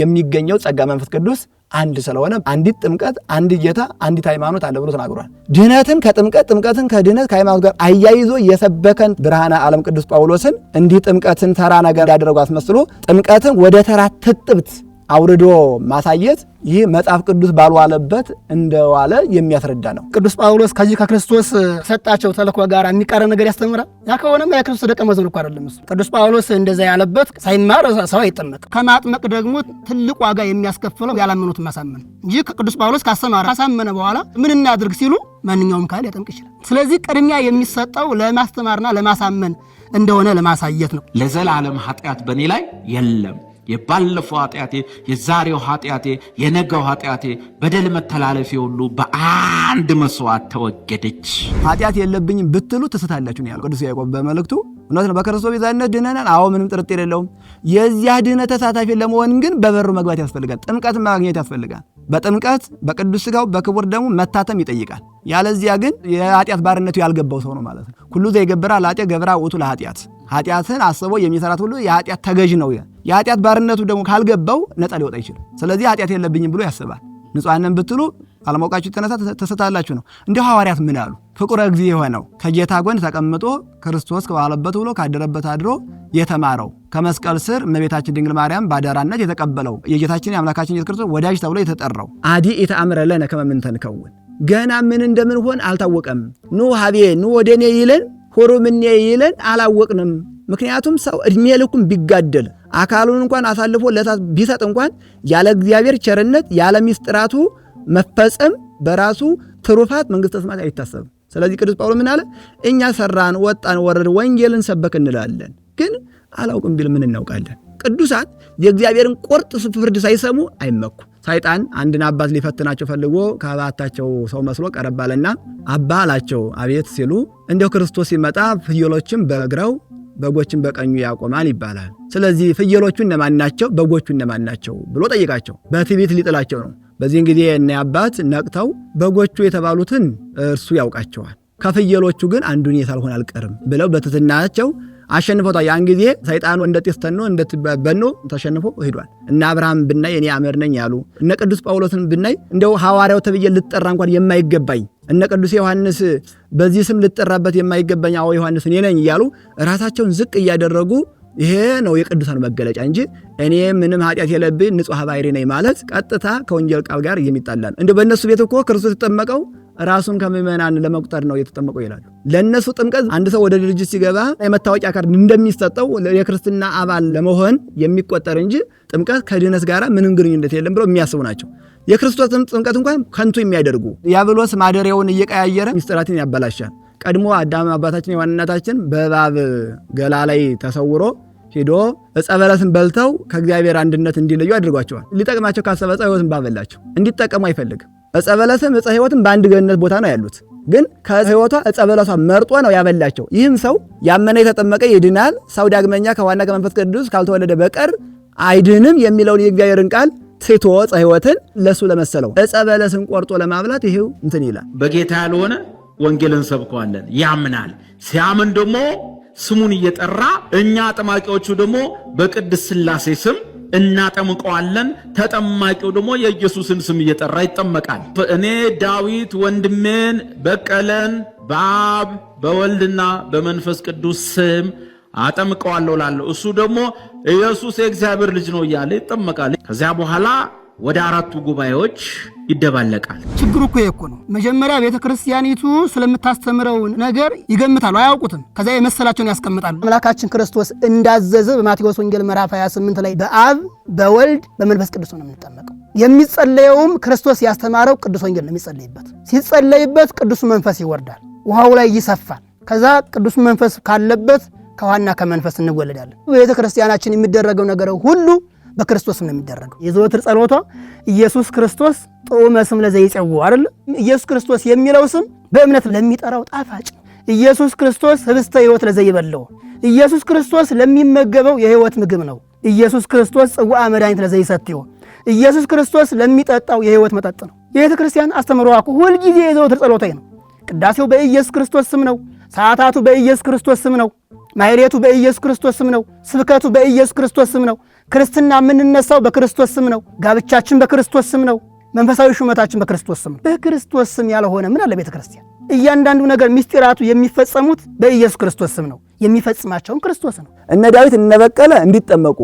የሚገኘው ጸጋ መንፈስ ቅዱስ አንድ ስለሆነ አንዲት ጥምቀት፣ አንድ ጌታ፣ አንዲት ሃይማኖት አለ ብሎ ተናግሯል። ድህነትን ከጥምቀት ጥምቀትን ከድህነት ከሃይማኖት ጋር አያይዞ የሰበከን ብርሃነ ዓለም ቅዱስ ጳውሎስን እንዲህ ጥምቀትን ተራ ነገር ያደረጉ አስመስሎ ጥምቀትን ወደ ተራ ትጥብት አውርዶ ማሳየት ይህ መጽሐፍ ቅዱስ ባልዋለበት እንደዋለ የሚያስረዳ ነው። ቅዱስ ጳውሎስ ከዚህ ከክርስቶስ ሰጣቸው ተልእኮ ጋር የሚቃረን ነገር ያስተምራል። ያ ከሆነም የክርስቶስ ደቀ መዝሙር እኮ አይደለም እሱ። ቅዱስ ጳውሎስ እንደዛ ያለበት ሳይማር ሰው አይጠመቅም። ከማጥመቅ ደግሞ ትልቅ ዋጋ የሚያስከፍለው ያላመኑት ማሳመን እንጂ ቅዱስ ጳውሎስ ካስተማረ ካሳመነ በኋላ ምን እናድርግ ሲሉ ማንኛውም ካህን ያጠምቅ ይችላል። ስለዚህ ቅድሚያ የሚሰጠው ለማስተማርና ለማሳመን እንደሆነ ለማሳየት ነው። ለዘላለም ኃጢአት በእኔ ላይ የለም። የባለፈው ኃጢአቴ፣ የዛሬው ኃጢአቴ፣ የነገው ኃጢአቴ፣ በደል መተላለፌ ሁሉ በአንድ መስዋዕት ተወገደች። ኃጢአት የለብኝም ብትሉ ትስታላችሁ ነው ያለው ቅዱስ ያዕቆብ በመልእክቱ። እውነት ነው፣ በክርስቶስ ቤዛነት ድነናል። አዎ ምንም ጥርጥር የለውም። የዚያ ድነት ተሳታፊ ለመሆን ግን በበሩ መግባት ያስፈልጋል። ጥምቀት ማግኘት ያስፈልጋል። በጥምቀት በቅዱስ ሥጋው በክቡር ደሙ መታተም ይጠይቃል። ያለዚያ ግን የኃጢአት ባርነቱ ያልገባው ሰው ነው ማለት ነው። ኩሉ ዘይገብራ ለኃጢአት ገብራ ውእቱ ለኃጢአት። ኃጢአትን አስቦ የሚሰራት ሁሉ የኃጢአት ተገዥ ነው። የኃጢአት ባርነቱ ደግሞ ካልገባው ነፃ ሊወጣ ይችላል። ስለዚህ ኃጢአት የለብኝም ብሎ ያስባል። ንጹሐንን ብትሉ አለማወቃችሁ የተነሳ ተስታላችሁ ነው። እንዲሁ ሐዋርያት ምን አሉ? ፍቁረ እግዚእ የሆነው ከጌታ ጎን ተቀምጦ ክርስቶስ ከዋለበት ውሎ ካደረበት አድሮ የተማረው ከመስቀል ስር እመቤታችን ድንግል ማርያም ባደራነት የተቀበለው የጌታችን የአምላካችን ኢየሱስ ክርስቶስ ወዳጅ ተብሎ የተጠራው አዲ ኢተአምረ ለነ ከመ ምንተንከውን ገና ምን እንደምንሆን አልታወቀም። ኑ ሀቤ ኑ ወደኔ ይለን ሆሮ ምን ይለን አላወቅንም። ምክንያቱም ሰው እድሜ ልኩን ቢጋደል አካሉን እንኳን አሳልፎ ለእሳት ቢሰጥ እንኳን ያለ እግዚአብሔር ቸርነት ያለ ሚስጥራቱ መፈጸም በራሱ ትሩፋት መንግስተ ሰማያት አይታሰብም። ስለዚህ ቅዱስ ጳውሎስ ምን አለ? እኛ ሰራን፣ ወጣን፣ ወረድን፣ ወንጌልን ሰበክ እንላለን፣ ግን አላውቅም ቢል ምን እናውቃለን? ቅዱሳት የእግዚአብሔርን ቁርጥ ፍርድ ሳይሰሙ አይመኩ። ሰይጣን አንድን አባት ሊፈትናቸው ፈልጎ ከአባታቸው ሰው መስሎ ቀረባለና አባ አላቸው። አቤት ሲሉ እንደው ክርስቶስ ሲመጣ ፍየሎችን በግራው በጎችን በቀኙ ያቆማል ይባላል። ስለዚህ ፍየሎቹ እነማን ናቸው? በጎቹ እነማን ናቸው ብሎ ጠይቃቸው። በትዕቢት ሊጥላቸው ነው። በዚህን ጊዜ እነ አባት ነቅተው በጎቹ የተባሉትን እርሱ ያውቃቸዋል፣ ከፍየሎቹ ግን አንዱን የሳልሆን አልቀርም ብለው በትሕትናቸው አሸንፈውታል። ያን ጊዜ ሰይጣኑ እንደ ጤስ ተኖ እንደተበኖ ተሸንፎ ሄዷል። እነ አብርሃም ብናይ እኔ አመድ ነኝ ያሉ፣ እነ ቅዱስ ጳውሎስን ብናይ እንደው ሐዋርያው ተብዬ ልጠራ እንኳን የማይገባኝ፣ እነ ቅዱስ ዮሐንስ በዚህ ስም ልጠራበት የማይገባኝ አዎ ዮሐንስ እኔ ነኝ እያሉ ራሳቸውን ዝቅ እያደረጉ ይሄ ነው የቅዱሳን መገለጫ እንጂ እኔ ምንም ኃጢአት የለብኝ ንጹሕ ባሕሪ ነኝ ማለት ቀጥታ ከወንጌል ቃል ጋር የሚጣላል። እንደ በእነሱ ቤት እኮ ክርስቶስ የተጠመቀው ራሱን ከምዕመናን ለመቁጠር ነው የተጠመቀው ይላሉ። ለነሱ ጥምቀት አንድ ሰው ወደ ድርጅት ሲገባ የመታወቂያ ካርድ እንደሚሰጠው የክርስትና አባል ለመሆን የሚቆጠር እንጂ ጥምቀት ከድህነት ጋር ምንም ግንኙነት የለም ብለው የሚያስቡ ናቸው። የክርስቶስ ጥምቀት እንኳን ከንቱ የሚያደርጉ ዲያብሎስ ማደሪያውን እየቀያየረ ምስጢራትን ያበላሻል። ቀድሞ አዳም አባታችን የዋና እናታችን በእባብ ገላ ላይ ተሰውሮ ሄዶ ዕፀ በለስን በልተው ከእግዚአብሔር አንድነት እንዲለዩ አድርጓቸዋል። ሊጠቅማቸው ካሰበ ዕፀ ሕይወትን ባበላቸው እንዲጠቀሙ አይፈልግም። ዕፀ በለስም ዕፀ ሕይወትም በአንድ ገነት ቦታ ነው ያሉት፣ ግን ከሕይወቷ ዕፀ በለሷ መርጦ ነው ያበላቸው። ይህም ሰው ያመነ የተጠመቀ ይድናል፣ ሰው ዳግመኛ ከዋና ከመንፈስ ቅዱስ ካልተወለደ በቀር አይድንም የሚለውን የእግዚአብሔርን ቃል ትቶ ዕፀ ሕይወትን ለሱ ለመሰለው ዕፀ በለስን ቆርጦ ለማብላት ይሄው እንትን ይላል። በጌታ ያልሆነ ወንጌልን ሰብከዋለን፣ ያምናል። ሲያምን ደግሞ ስሙን እየጠራ እኛ ጠማቂዎቹ ደግሞ በቅድስት ሥላሴ ስም እናጠምቀዋለን። ተጠማቂው ደግሞ የኢየሱስን ስም እየጠራ ይጠመቃል። እኔ ዳዊት ወንድሜን በቀለን በአብ በወልድና በመንፈስ ቅዱስ ስም አጠምቀዋለሁ ላለሁ፣ እሱ ደግሞ ኢየሱስ የእግዚአብሔር ልጅ ነው እያለ ይጠመቃል። ከዚያ በኋላ ወደ አራቱ ጉባኤዎች ይደባለቃል። ችግሩ እኮ ይሄ እኮ ነው። መጀመሪያ ቤተ ክርስቲያኒቱ ስለምታስተምረው ነገር ይገምታሉ፣ አያውቁትም። ከዛ የመሰላቸውን ያስቀምጣሉ። አምላካችን ክርስቶስ እንዳዘዘ በማቴዎስ ወንጌል ምዕራፍ 28 ላይ በአብ በወልድ በመንፈስ ቅዱስ ነው የምንጠመቀው። የሚጸለየውም ክርስቶስ ያስተማረው ቅዱስ ወንጌል ነው የሚጸለይበት። ሲጸለይበት ቅዱስ መንፈስ ይወርዳል፣ ውሃው ላይ ይሰፋል። ከዛ ቅዱስ መንፈስ ካለበት ከውሃና ከመንፈስ እንወለዳለን። ቤተ ክርስቲያናችን የሚደረገው ነገር ሁሉ በክርስቶስ ነው የሚደረገው። የዘወትር ጸሎቷ ኢየሱስ ክርስቶስ ጦመ ስም ለዘይጸውዕ አይደል? ኢየሱስ ክርስቶስ የሚለው ስም በእምነት ለሚጠራው ጣፋጭ፣ ኢየሱስ ክርስቶስ ህብስተ ሕይወት ለዘይበለው፣ ኢየሱስ ክርስቶስ ለሚመገበው የሕይወት ምግብ ነው። ኢየሱስ ክርስቶስ ጽዋዐ መድኃኒት ለዘይሰትዮ፣ ኢየሱስ ክርስቶስ ለሚጠጣው የሕይወት መጠጥ ነው። የቤተ ክርስቲያን አስተምህሮዋ ሁልጊዜ የዘወትር ጸሎቷ ነው። ቅዳሴው በኢየሱስ ክርስቶስ ስም ነው። ሰዓታቱ በኢየሱስ ክርስቶስ ስም ነው። ማህሌቱ በኢየሱስ ክርስቶስ ስም ነው። ስብከቱ በኢየሱስ ክርስቶስ ስም ነው። ክርስትና የምንነሳው በክርስቶስ ስም ነው። ጋብቻችን በክርስቶስ ስም ነው። መንፈሳዊ ሹመታችን በክርስቶስ ስም ነው። በክርስቶስ ስም ያልሆነ ምን አለ ቤተ ክርስቲያን? እያንዳንዱ ነገር ምስጢራቱ የሚፈጸሙት በኢየሱስ ክርስቶስ ስም ነው። የሚፈጽማቸውም ክርስቶስ ነው። እነ ዳዊት እነ በቀለ እንዲጠመቁ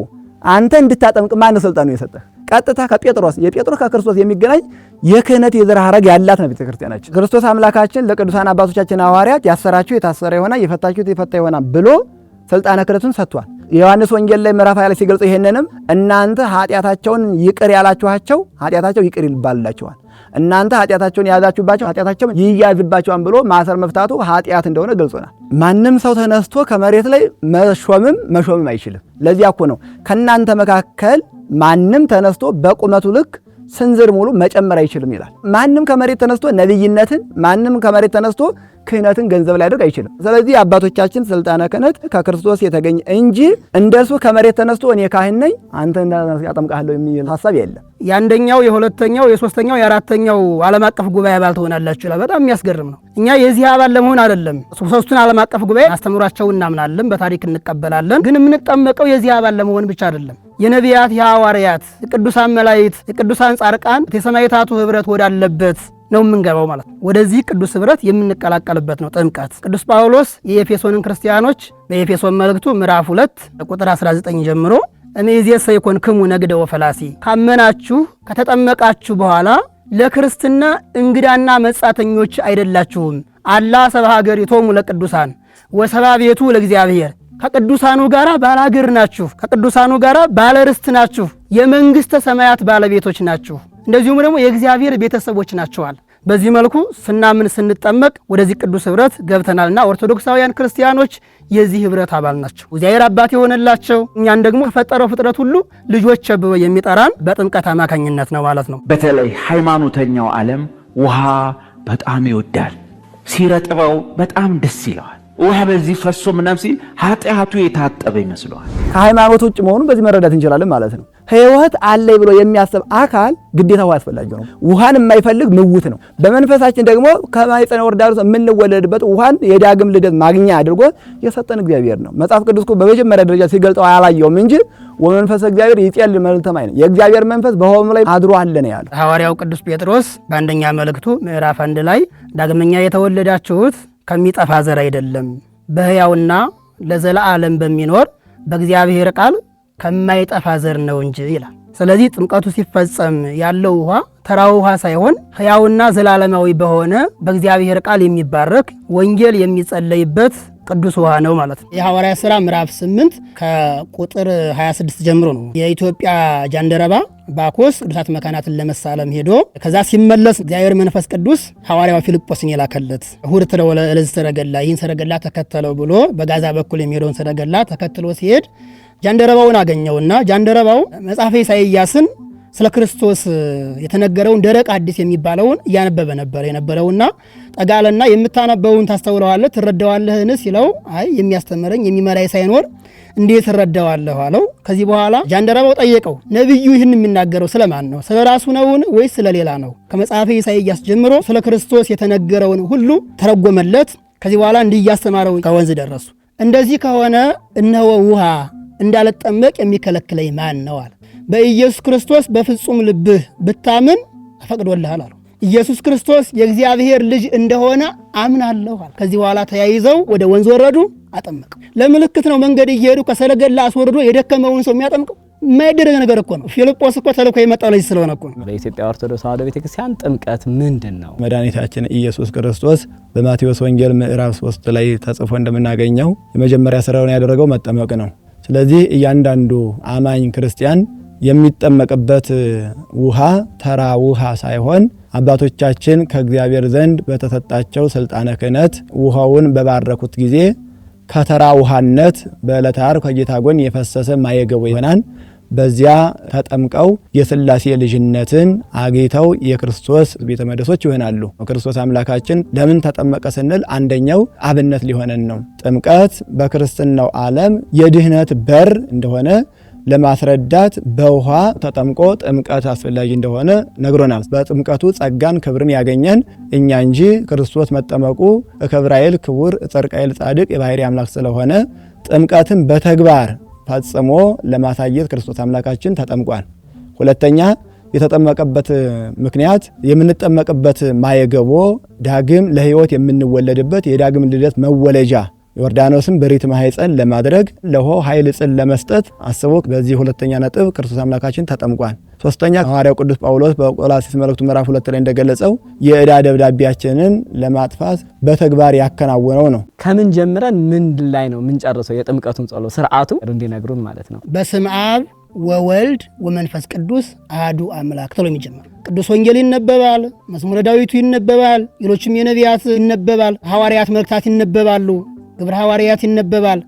አንተ እንድታጠምቅ ማን ስልጣኑ የሰጠህ? ቀጥታ ከጴጥሮስ የጴጥሮስ ከክርስቶስ የሚገናኝ የክህነት የዘር ሐረግ ያላት ነው ቤተ ክርስቲያናችን። ክርስቶስ አምላካችን ለቅዱሳን አባቶቻችን ሐዋርያት ያሰራችሁ የታሰረ ይሆናል፣ የፈታችሁት የፈታ ይሆናል ብሎ ስልጣነ ክህነቱን ሰጥቷል። የዮሐንስ ወንጌል ላይ ምዕራፍ 20 ላይ ሲገልጽ ይሄንንም እናንተ ኃጢአታቸውን ይቅር ያላችኋቸው ኃጢአታቸው ይቅር ይባልላቸዋል፣ እናንተ ኃጢአታቸውን የያዛችሁባቸው ኃጢአታቸው ይያዝባቸዋል ብሎ ማሰር መፍታቱ ኃጢአት እንደሆነ ገልጾናል። ማንም ሰው ተነስቶ ከመሬት ላይ መሾምም አይችልም። ለዚያ እኮ ነው ከእናንተ መካከል ማንም ተነስቶ በቁመቱ ልክ ስንዝር ሙሉ መጨመር አይችልም ይላል። ማንም ከመሬት ተነስቶ ነብይነትን ማንም ከመሬት ተነስቶ ክህነትን ገንዘብ ላይ ያደርግ አይችልም። ስለዚህ አባቶቻችን ስልጣነ ክህነት ከክርስቶስ የተገኘ እንጂ እንደሱ ከመሬት ተነስቶ እኔ ካህን ነኝ አንተ ያጠምቃለሁ የሚል ሐሳብ የለም። የአንደኛው የሁለተኛው የሶስተኛው የአራተኛው ዓለም አቀፍ ጉባኤ አባል ትሆናላችሁ ይላል። በጣም የሚያስገርም ነው። እኛ የዚህ አባል ለመሆን አይደለም ሶስቱን ዓለም አቀፍ ጉባኤ አስተምሯቸውን እናምናለን፣ በታሪክ እንቀበላለን። ግን የምንጠመቀው የዚህ አባል ለመሆን ብቻ አይደለም። የነቢያት፣ የሐዋርያት፣ የቅዱሳን መላእክት፣ የቅዱሳን ጻድቃን፣ የሰማዕታቱ ህብረት ወዳለበት ነው የምንገባው ማለት ነው። ወደዚህ ቅዱስ ህብረት የምንቀላቀልበት ነው ጥምቀት። ቅዱስ ጳውሎስ የኤፌሶንን ክርስቲያኖች በኤፌሶን መልእክቱ ምዕራፍ 2 ቁጥር 19 ጀምሮ እምይእዜሰ ይኮንክሙ ነገደ ወፈላሲ፣ ካመናችሁ ከተጠመቃችሁ በኋላ ለክርስትና እንግዳና መጻተኞች አይደላችሁም። አላ ሰብአ ሀገሪቶሙ ለቅዱሳን ወሰብአ ቤቱ ለእግዚአብሔር፣ ከቅዱሳኑ ጋራ ባላገር ናችሁ፣ ከቅዱሳኑ ጋራ ባለርስት ናችሁ፣ የመንግስተ ሰማያት ባለቤቶች ናችሁ፣ እንደዚሁም ደግሞ የእግዚአብሔር ቤተሰቦች ናቸዋል። በዚህ መልኩ ስናምን ስንጠመቅ ወደዚህ ቅዱስ ህብረት ገብተናልና ኦርቶዶክሳውያን ክርስቲያኖች የዚህ ህብረት አባል ናቸው። እግዚአብሔር አባት የሆነላቸው እኛን ደግሞ ከፈጠረው ፍጥረት ሁሉ ልጆች ብሎ የሚጠራን በጥምቀት አማካኝነት ነው ማለት ነው። በተለይ ሃይማኖተኛው ዓለም ውሃ በጣም ይወዳል። ሲረጥበው በጣም ደስ ይለዋል። ውሃ በዚህ ፈሶ ምናምን ሲል ኃጢአቱ የታጠበ ይመስለዋል። ከሃይማኖት ውጭ መሆኑን በዚህ መረዳት እንችላለን ማለት ነው። ሕይወት አለኝ ብሎ የሚያስብ አካል ግዴታ ውሃ ያስፈልጋል ነው። ውሃን የማይፈልግ ምውት ነው። በመንፈሳችን ደግሞ ከማኅፀነ ዮርዳኖስ የምንወለድበት ውሃን የዳግም ልደት ማግኛ አድርጎ የሰጠን እግዚአብሔር ነው። መጽሐፍ ቅዱስ በመጀመሪያ ደረጃ ሲገልጸው አላየውም እንጂ ወመንፈስ እግዚአብሔር ይጤል መልተማይ ነው። የእግዚአብሔር መንፈስ በውሃው ላይ አድሮ አለ ነው ያለው ሐዋርያው ቅዱስ ጴጥሮስ በአንደኛ መልእክቱ ምዕራፍ 1 ላይ ዳግመኛ የተወለዳችሁት ከሚጠፋ ዘር አይደለም በሕያውና ለዘላለም በሚኖር በእግዚአብሔር ቃል ከማይጠፋ ዘር ነው እንጂ ይላል። ስለዚህ ጥምቀቱ ሲፈጸም ያለው ውሃ ተራ ውሃ ሳይሆን ሕያውና ዘላለማዊ በሆነ በእግዚአብሔር ቃል የሚባረክ ወንጌል የሚጸለይበት ቅዱስ ውሃ ነው ማለት ነው። የሐዋርያት ሥራ ምዕራፍ 8 ከቁጥር 26 ጀምሮ ነው። የኢትዮጵያ ጃንደረባ ባኮስ ቅዱሳት መካናትን ለመሳለም ሄዶ ከዛ ሲመለስ እግዚአብሔር መንፈስ ቅዱስ ሐዋርያው ፊልጶስን የላከለት እሁድ ተደወለ ለዚህ ሰረገላ ይህን ሰረገላ ተከተለው ብሎ በጋዛ በኩል የሚሄደውን ሰረገላ ተከትሎ ሲሄድ ጃንደረባውን አገኘውና ጃንደረባው መጽሐፈ ኢሳይያስን ስለ ክርስቶስ የተነገረውን ደረቅ አዲስ የሚባለውን እያነበበ ነበር የነበረውና ጠጋለና የምታነበውን ታስተውለዋለህ ትረዳዋለህን ሲለው አይ የሚያስተምረኝ የሚመራይ ሳይኖር እንዴት እረዳዋለሁ አለው። ከዚህ በኋላ ጃንደረባው ጠየቀው ነብዩ ይህን የሚናገረው ስለማን ነው? ስለ ራሱ ነውን ወይስ ስለሌላ ነው? ከመጽሐፈ ኢሳይያስ ጀምሮ ስለ ክርስቶስ የተነገረውን ሁሉ ተረጎመለት። ከዚህ በኋላ እንዲያስተማረው ከወንዝ ደረሱ። እንደዚህ ከሆነ እነሆ ውሃ እንዳልጠመቅ የሚከለክለኝ ማን ነው አለ። በኢየሱስ ክርስቶስ በፍጹም ልብህ ብታምን ተፈቅዶልሃል አለው። ኢየሱስ ክርስቶስ የእግዚአብሔር ልጅ እንደሆነ አምናለሁ አለ። ከዚህ በኋላ ተያይዘው ወደ ወንዝ ወረዱ፣ አጠመቀው። ለምልክት ነው መንገድ እየሄዱ ከሰረገላ አስወርዶ የደከመውን ሰው የሚያጠምቀው የማይደረግ ነገር እኮ ነው። ፊልጶስ እኮ ተልኮ የመጣው ልጅ ስለሆነ እኮ ነው። በኢትዮጵያ ኦርቶዶክስ ተዋሕዶ ቤተክርስቲያን ጥምቀት ምንድን ነው? መድኃኒታችን ኢየሱስ ክርስቶስ በማቴዎስ ወንጌል ምዕራፍ 3 ላይ ተጽፎ እንደምናገኘው የመጀመሪያ ስራውን ያደረገው መጠመቅ ነው። ስለዚህ እያንዳንዱ አማኝ ክርስቲያን የሚጠመቅበት ውሃ ተራ ውሃ ሳይሆን አባቶቻችን ከእግዚአብሔር ዘንድ በተሰጣቸው ስልጣነ ክህነት ውሃውን በባረኩት ጊዜ ከተራ ውሃነት በዕለተ ዓርብ ከጌታ ጎን የፈሰሰ ማየገቦ ይሆናል። በዚያ ተጠምቀው የሥላሴ ልጅነትን አግኝተው የክርስቶስ ቤተ መቅደሶች ይሆናሉ። ክርስቶስ አምላካችን ለምን ተጠመቀ ስንል አንደኛው አብነት ሊሆነን ነው። ጥምቀት በክርስትናው ዓለም የድህነት በር እንደሆነ ለማስረዳት በውሃ ተጠምቆ ጥምቀት አስፈላጊ እንደሆነ ነግሮናል። በጥምቀቱ ጸጋን ክብርን ያገኘን እኛ እንጂ ክርስቶስ መጠመቁ እከብራኤል ክቡር እጸድቃኤል ጻድቅ የባሕርይ አምላክ ስለሆነ ጥምቀትን በተግባር ፈጽሞ ለማሳየት ክርስቶስ አምላካችን ተጠምቋል። ሁለተኛ የተጠመቀበት ምክንያት የምንጠመቅበት ማየገቦ ዳግም ለሕይወት የምንወለድበት የዳግም ልደት መወለጃ ዮርዳኖስን በሪት ማህፀን ለማድረግ ለውሃው ኃይል ጽን ለመስጠት አስቦ በዚህ ሁለተኛ ነጥብ ክርስቶስ አምላካችን ተጠምቋል። ሶስተኛ ሐዋርያው ቅዱስ ጳውሎስ በቆላስይስ መልእክቱ ምዕራፍ 2 ላይ እንደገለጸው የዕዳ ደብዳቤያችንን ለማጥፋት በተግባር ያከናወነው ነው። ከምን ጀምረን ምን ላይ ነው ምን ጨርሰው የጥምቀቱን ጸሎት ሥርዓቱ እንዲነግሩን ማለት ነው። በስመ አብ ወወልድ ወመንፈስ ቅዱስ አሐዱ አምላክ ተብሎ የሚጀምር ቅዱስ ወንጌል ይነበባል፣ መዝሙረ ዳዊቱ ይነበባል፣ ሌሎችም የነቢያት ይነበባል፣ ሐዋርያት መልእክታት ይነበባሉ፣ ግብረ ሐዋርያት ይነበባል፣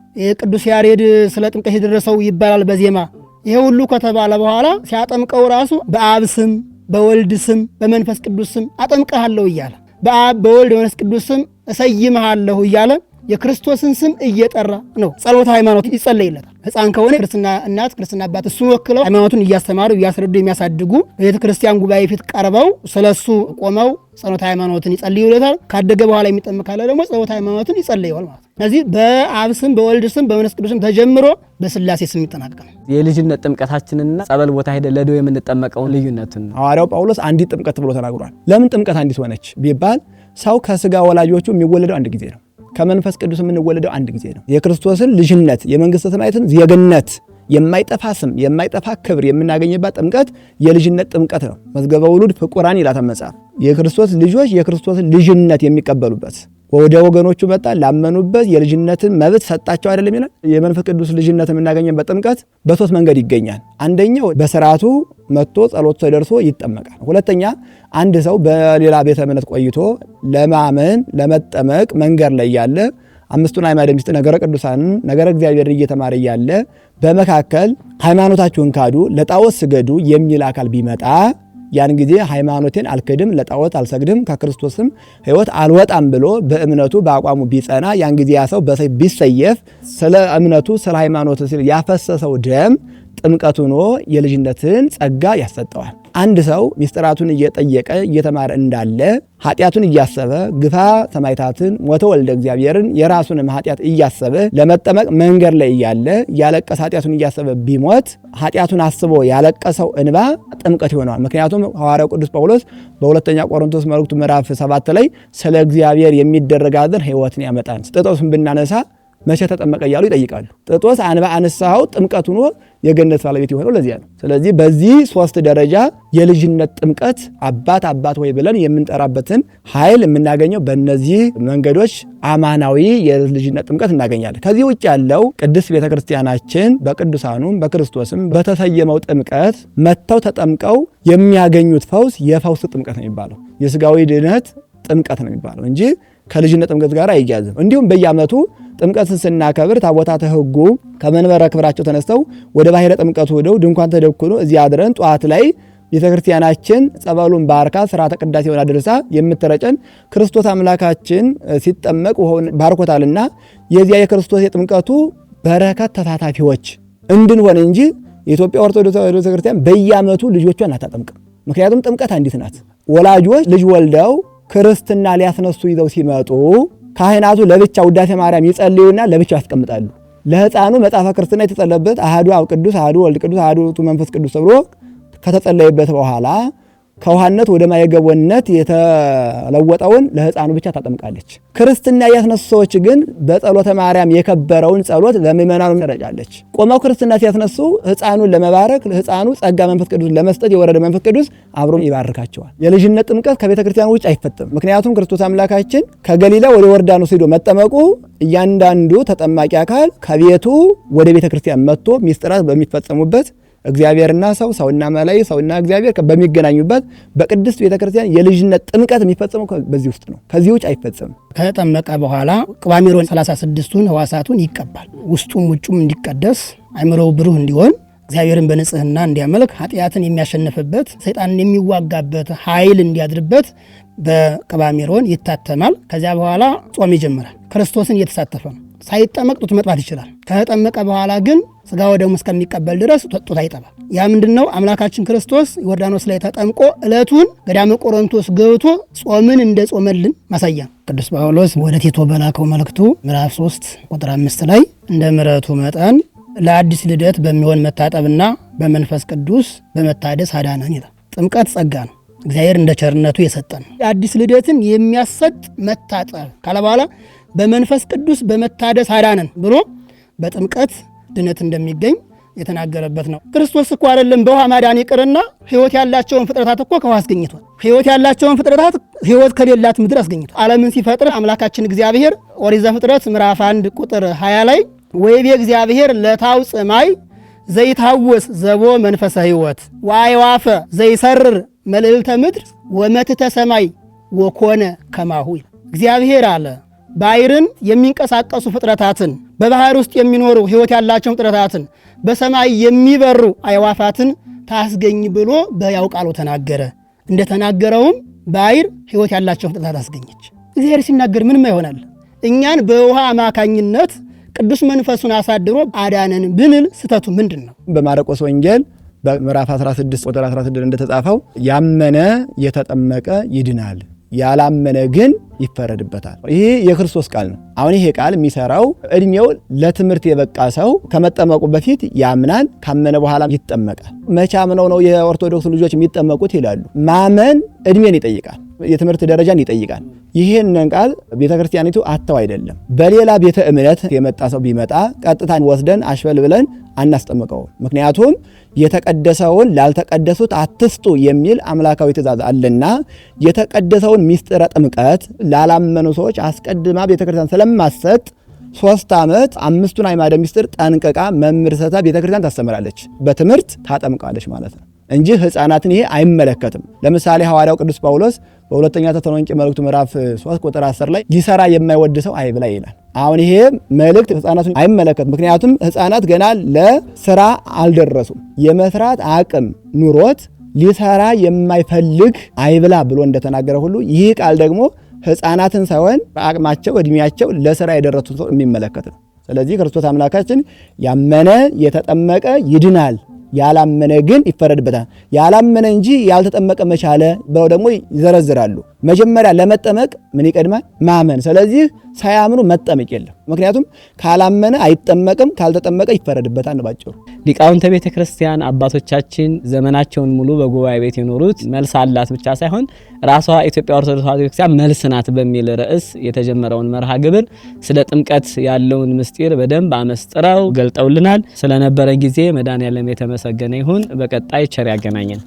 ቅዱስ ያሬድ ስለ ጥምቀት የደረሰው ይባላል በዜማ። ይሄ ሁሉ ከተባለ በኋላ ሲያጠምቀው ራሱ በአብ ስም በወልድ ስም በመንፈስ ቅዱስ ስም አጠምቀሃለሁ እያለ በአብ በወልድ በመንፈስ ቅዱስ ስም እሰይምሃለሁ እያለ የክርስቶስን ስም እየጠራ ነው ጸሎተ ሃይማኖት ይጸለይለታል። ሕፃን ከሆነ ክርስትና እናት ክርስትና አባት እሱን ወክለው ሃይማኖቱን እያስተማሩ እያስረዱ የሚያሳድጉ በቤተ ክርስቲያን ጉባኤ ፊት ቀርበው ስለሱ ቆመው ጸሎተ ሃይማኖትን ይጸልዩለታል። ካደገ በኋላ የሚጠመቅ ካለ ደግሞ ጸሎተ ሃይማኖትን ይጸልየዋል ማለት ነው። ስለዚህ በአብ ስም በወልድ ስም በመንፈስ ቅዱስ ስም ተጀምሮ በስላሴ ስም ይጠናቀቃል። የልጅነት ጥምቀታችንና ጸበል ቦታ ሄደ ለደዌ የምንጠመቀውን ልዩነቱን ሐዋርያው ጳውሎስ አንዲት ጥምቀት ብሎ ተናግሯል። ለምን ጥምቀት አንዲት ሆነች ቢባል ሰው ከስጋ ወላጆቹ የሚወለደው አንድ ጊዜ ነው። ከመንፈስ ቅዱስ የምንወለደው አንድ ጊዜ ነው። የክርስቶስን ልጅነት የመንግስተ ሰማያትን ዜግነት የማይጠፋ ስም የማይጠፋ ክብር የምናገኝባት ጥምቀት የልጅነት ጥምቀት ነው። መዝገበ ውሉድ ፍቁራን ይላታል መጽሐፍ። የክርስቶስ ልጆች የክርስቶስን ልጅነት የሚቀበሉበት ወደ ወገኖቹ መጣ ላመኑበት የልጅነትን መብት ሰጣቸው አይደለም ይላል። የመንፈስ ቅዱስ ልጅነት የምናገኝበት ጥምቀት በሶስት መንገድ ይገኛል። አንደኛው በስርዓቱ መጥቶ ጸሎት ተደርሶ ይጠመቃል። ሁለተኛ አንድ ሰው በሌላ ቤተ እምነት ቆይቶ ለማመን ለመጠመቅ መንገድ ላይ ያለ አምስቱን አዕማደ ምስጢር ነገረ ቅዱሳንን ነገረ እግዚአብሔር እየተማረ ያለ በመካከል ሃይማኖታችሁን ካዱ ለጣዖት ስገዱ የሚል አካል ቢመጣ ያን ጊዜ ሃይማኖቴን አልክድም፣ ለጣዖት አልሰግድም፣ ከክርስቶስም ሕይወት አልወጣም ብሎ በእምነቱ በአቋሙ ቢጸና ያን ጊዜ ያ ሰው በሰይፍ ቢሰየፍ ስለ እምነቱ ስለ ሃይማኖቱ ሲል ያፈሰሰው ደም ጥምቀት ሆኖ የልጅነትን ጸጋ ያሰጠዋል። አንድ ሰው ሚስጥራቱን እየጠየቀ እየተማረ እንዳለ ኃጢአቱን እያሰበ ግፋ ሰማዕታትን ሞተ ወልደ እግዚአብሔርን የራሱንም ኃጢአት እያሰበ ለመጠመቅ መንገድ ላይ እያለ ያለቀሰ ኃጢአቱን እያሰበ ቢሞት ኃጢአቱን አስቦ ያለቀሰው እንባ ጥምቀት ይሆናል። ምክንያቱም ሐዋርያው ቅዱስ ጳውሎስ በሁለተኛ ቆሮንቶስ መልእክቱ ምዕራፍ 7 ላይ ስለ እግዚአብሔር የሚደረግ ሐዘን ሕይወትን ያመጣል። ጥጦስን ብናነሳ መቼ ተጠመቀ እያሉ ይጠይቃሉ። ጥጦስ አንባ አነሳው ጥምቀት ሆኖ የገነት ባለቤት የሆነው ለዚያ ነው። ስለዚህ በዚህ 3 ደረጃ የልጅነት ጥምቀት አባት ሆይ ብለን የምንጠራበትን ኃይል የምናገኘው በእነዚህ መንገዶች አማናዊ የልጅነት ጥምቀት እናገኛለን። ከዚህ ውጭ ያለው ቅድስት ቤተክርስቲያናችን በቅዱሳኑም በክርስቶስም በተሰየመው ጥምቀት መጥተው ተጠምቀው የሚያገኙት ፈውስ የፈውስ ጥምቀት ነው የሚባለው። የስጋዊ ድነት ጥምቀት ነው የሚባለው እንጂ ከልጅነት ጥምቀት ጋር አይያዝም። እንዲሁም በየዓመቱ ጥምቀትን ስናከብር ታቦታተ ሕጉ ከመንበረ ክብራቸው ተነስተው ወደ ባሕረ ጥምቀቱ ሄደው ድንኳን ተደኩኖ እዚያ አድረን ጧት ላይ ቤተክርስቲያናችን ጸበሉን ባርካ ሥርዓተ ቅዳሴውን አድርሳ የምትረጨን ክርስቶስ አምላካችን ሲጠመቅ ውሃውን ባርኮታልና የዚያ የክርስቶስ የጥምቀቱ በረከት ተሳታፊዎች እንድንሆን እንጂ የኢትዮጵያ ኦርቶዶክስ ተዋሕዶ ቤተክርስቲያን በየዓመቱ ልጆቿን አታጠምቅም። ምክንያቱም ጥምቀት አንዲት ናት። ወላጆች ልጅ ወልደው ክርስትና ሊያስነሱ ይዘው ሲመጡ ካህናቱ ለብቻ ውዳሴ ማርያም ይጸልዩና ለብቻ ያስቀምጣሉ። ለሕፃኑ መጽሐፈ ክርስትና የተጸለየበት አሐዱ አብ ቅዱስ፣ አሐዱ ወልድ ቅዱስ፣ አሐዱ ውእቱ መንፈስ ቅዱስ ተብሎ ከተጸለየበት በኋላ ከውሃነት ወደ ማየገቦነት የተለወጠውን ለሕፃኑ ብቻ ታጠምቃለች። ክርስትና ያስነሱ ሰዎች ግን በጸሎተ ማርያም የከበረውን ጸሎት ለምእመናኑ ትረጫለች። ቆመው ክርስትና ሲያስነሱ ሕፃኑን ለመባረክ ሕፃኑ ጸጋ መንፈስ ቅዱስ ለመስጠት የወረደ መንፈስ ቅዱስ አብሮ ይባርካቸዋል። የልጅነት ጥምቀት ከቤተ ክርስቲያን ውጭ አይፈጽም። ምክንያቱም ክርስቶስ አምላካችን ከገሊላ ወደ ዮርዳኖስ ሄዶ መጠመቁ እያንዳንዱ ተጠማቂ አካል ከቤቱ ወደ ቤተ ክርስቲያን መጥቶ ሚስጥራት በሚፈጸሙበት እግዚአብሔርና ሰው ሰውና መላእክት ሰውና እግዚአብሔር በሚገናኙበት በቅድስት ቤተክርስቲያን የልጅነት ጥምቀት የሚፈጸመው በዚህ ውስጥ ነው። ከዚህ ውጭ አይፈጸምም። ከተጠመቀ በኋላ ቅባሜሮን 36ቱን ሕዋሳቱን ይቀባል። ውስጡም ውጩም እንዲቀደስ አእምሮው ብሩህ እንዲሆን እግዚአብሔርን በንጽህና እንዲያመልክ ኃጢአትን የሚያሸንፍበት ሰይጣንን የሚዋጋበት ኃይል እንዲያድርበት በቅባሜሮን ይታተማል። ከዚያ በኋላ ጾም ይጀምራል። ክርስቶስን እየተሳተፈ ነው። ሳይጠመቅ ጡት መጥባት ይችላል። ከተጠመቀ በኋላ ግን ስጋ ወደሙ እስከሚቀበል ድረስ ጡት አይጠባም። ያ ምንድነው? አምላካችን ክርስቶስ ዮርዳኖስ ላይ ተጠምቆ ዕለቱን ገዳመ ቆሮንቶስ ገብቶ ጾምን እንደጾመልን ማሳያ። ቅዱስ ጳውሎስ ወደ ቲቶ በላከው መልእክቱ ምዕራፍ 3 ቁጥር 5 ላይ እንደ ምሕረቱ መጠን ለአዲስ ልደት በሚሆን መታጠብና በመንፈስ ቅዱስ በመታደስ አዳነን ይላል። ጥምቀት ጸጋ ነው። እግዚአብሔር እንደ ቸርነቱ የሰጠን አዲስ ልደትን የሚያሰጥ መታጠብ ካለ በኋላ በመንፈስ ቅዱስ በመታደስ አዳነን ብሎ በጥምቀት ድነት እንደሚገኝ የተናገረበት ነው። ክርስቶስ እኮ አይደለም በውሃ ማዳን ይቅርና ሕይወት ያላቸውን ፍጥረታት እኮ ከውሃ አስገኝቷል። ሕይወት ያላቸውን ፍጥረታት ሕይወት ከሌላት ምድር አስገኝቷል። ዓለምን ሲፈጥር አምላካችን እግዚአብሔር ኦሪት ዘፍጥረት ምዕራፍ 1 ቁጥር 20 ላይ ወይቤ እግዚአብሔር ለታውፅእ ማይ ዘይታወስ ዘቦ መንፈሰ ሕይወት ወአዕዋፈ ዘይሰርር መልዕልተ ምድር ወመትተ ሰማይ ወኮነ ከማሁ። እግዚአብሔር አለ ባሕርን የሚንቀሳቀሱ ፍጥረታትን፣ በባህር ውስጥ የሚኖሩ ሕይወት ያላቸው ፍጥረታትን፣ በሰማይ የሚበሩ አዕዋፋትን ታስገኝ ብሎ በሕያው ቃሉ ተናገረ። እንደተናገረውም ባሕር ሕይወት ያላቸው ፍጥረታት አስገኘች። እግዚአብሔር ሲናገር ምንም ይሆናል። እኛን በውሃ አማካኝነት ቅዱስ መንፈሱን አሳድሮ አዳነን ብንል ስተቱ ምንድን ነው? በማርቆስ ወንጌል በምዕራፍ 16 ቁጥር 16 እንደተጻፈው ያመነ የተጠመቀ ይድናል፣ ያላመነ ግን ይፈረድበታል። ይሄ የክርስቶስ ቃል ነው። አሁን ይሄ ቃል የሚሰራው እድሜው ለትምህርት የበቃ ሰው ከመጠመቁ በፊት ያምናል፣ ካመነ በኋላ ይጠመቃል። መቼ አምነው ነው የኦርቶዶክስ ልጆች የሚጠመቁት ይላሉ። ማመን እድሜን ይጠይቃል፣ የትምህርት ደረጃን ይጠይቃል። ይህንን ቃል ቤተክርስቲያኒቱ አተው አይደለም። በሌላ ቤተ እምነት የመጣ ሰው ቢመጣ ቀጥታን ወስደን አሽበል ብለን አናስጠምቀውም። ምክንያቱም የተቀደሰውን ላልተቀደሱት አትስጡ የሚል አምላካዊ ትእዛዝ አለና የተቀደሰውን ሚስጥረ ጥምቀት ላላመኑ ሰዎች አስቀድማ ቤተክርስቲያን ስለማሰጥ 3 ዓመት 5ቱን አዕማደ ምስጢር ጠንቅቃ መምህር ሰታ ቤተክርስቲያን ታስተምራለች፣ በትምህርት ታጠምቃለች ማለት ነው እንጂ ሕፃናትን ይሄ አይመለከትም። ለምሳሌ ሐዋርያው ቅዱስ ጳውሎስ በሁለተኛ ተሰሎንቄ መልእክቱ ምዕራፍ 3 ቁጥር 10 ላይ ሊሰራ የማይወድ ሰው አይብላ ይላል። አሁን ይሄ መልእክት ሕፃናትን አይመለከትም። ምክንያቱም ሕፃናት ገና ለስራ አልደረሱም። የመስራት አቅም ኑሮት ሊሰራ የማይፈልግ አይብላ ብሎ እንደተናገረ ሁሉ ይህ ቃል ደግሞ ሕፃናትን ሳይሆን በአቅማቸው እድሜያቸው ለስራ የደረሱት ሰው የሚመለከት ነው። ስለዚህ ክርስቶስ አምላካችን ያመነ የተጠመቀ ይድናል፣ ያላመነ ግን ይፈረድበታል። ያላመነ እንጂ ያልተጠመቀ መቻለ ብለው ደግሞ ይዘረዝራሉ። መጀመሪያ ለመጠመቅ ምን ይቀድማል? ማመን። ስለዚህ ሳያምኑ መጠመቅ የለም። ምክንያቱም ካላመነ አይጠመቅም፣ ካልተጠመቀ ይፈረድበታል። ባጭሩ ሊቃውንተ ቤተ ክርስቲያን አባቶቻችን ዘመናቸውን ሙሉ በጉባኤ ቤት የኖሩት መልስ አላት ብቻ ሳይሆን ራሷ ኢትዮጵያ ኦርቶዶክስ ተዋሕዶ ቤተክርስቲያን መልስ ናት በሚል ርዕስ የተጀመረውን መርሃ ግብር ስለ ጥምቀት ያለውን ምስጢር በደንብ አመስጥረው ገልጠውልናል። ስለነበረ ጊዜ መድኃኔዓለም የተመሰገነ ይሁን። በቀጣይ ቸር ያገናኘን።